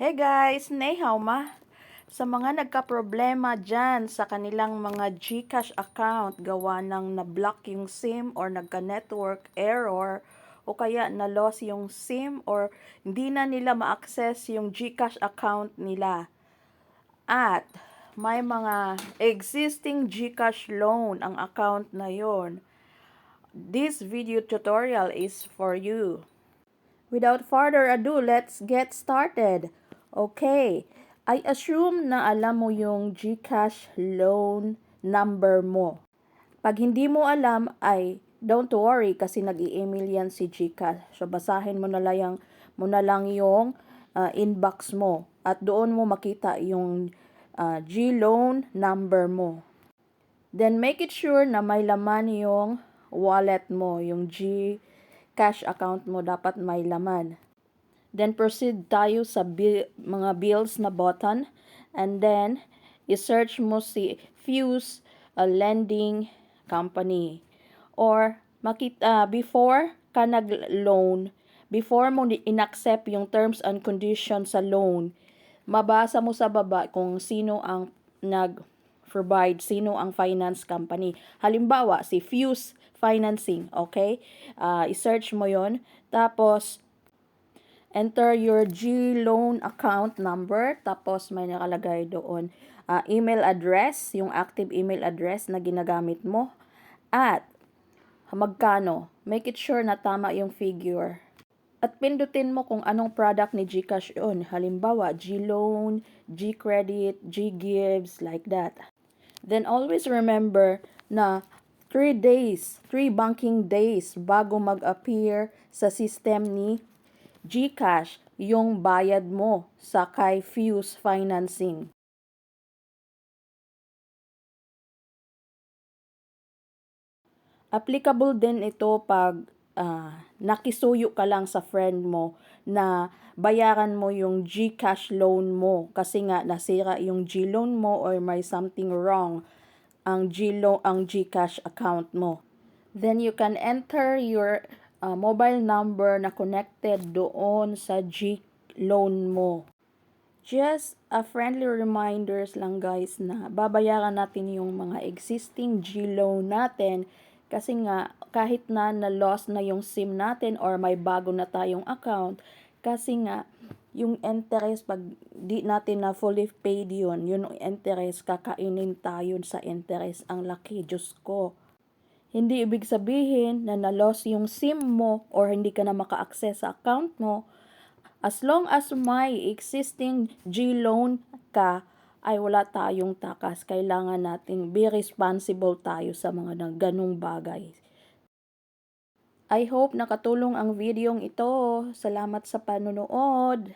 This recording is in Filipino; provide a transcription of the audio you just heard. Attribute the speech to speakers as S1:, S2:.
S1: Hey guys, Nei hao ma. Sa mga nagka-problema dyan sa kanilang mga GCash account, gawa ng na-block yung SIM or nagka-network error o kaya na-loss yung SIM or hindi na nila ma-access yung GCash account nila. At may mga existing GCash loan ang account na yon. This video tutorial is for you. Without further ado, let's get started. Okay, I assume na alam mo yung GCash loan number mo. Pag hindi mo alam ay don't worry kasi nag-i-email yan si GCash. So basahin mo na lang yung inbox mo at doon mo makita yung G-loan number mo. Then make it sure na may laman yung wallet mo, yung GCash account mo dapat may laman. Then proceed tayo sa mga bills na button and then i-search mo si Fuse Lending Company or before ka nag-loan, before mo in-accept yung terms and conditions sa loan, mabasa mo sa baba kung sino ang nag-provide, sino ang finance company. Halimbawa, si Fuse Financing, okay? I-search mo yon. Tapos, enter your G-loan account number. Tapos, may nakalagay doon email address, yung active email address na ginagamit mo. At, magkano. Make it sure na tama yung figure. At pindutin mo kung anong product ni GCash yun. Halimbawa, G-loan, G-credit, G-gives, like that. Then, always remember na 3 banking days bago mag-appear sa system ni GCash yung bayad mo sa kay Fuse Financing. Applicable din ito pag nakisuyo ka lang sa friend mo na bayaran mo yung GCash loan mo kasi nga nasira yung G-loan mo or may something wrong ang GCash account mo. Then you can enter your mobile number na connected doon sa G-loan mo. Just a friendly reminders lang guys na babayaran natin yung mga existing G-loan natin kasi nga kahit na na-loss na yung SIM natin or may bago na tayong account, kasi nga yung interest pag di natin na fully paid yun, yung interest kakainin tayo sa interest. Ang laki, Diyos ko. Hindi ibig sabihin na na-loss yung SIM mo or hindi ka na maka-access sa account mo. As long as may existing G-loan ka, ay wala tayong takas. Kailangan nating be responsible tayo sa mga ganung bagay. I hope nakatulong ang videong ito. Salamat sa panonood.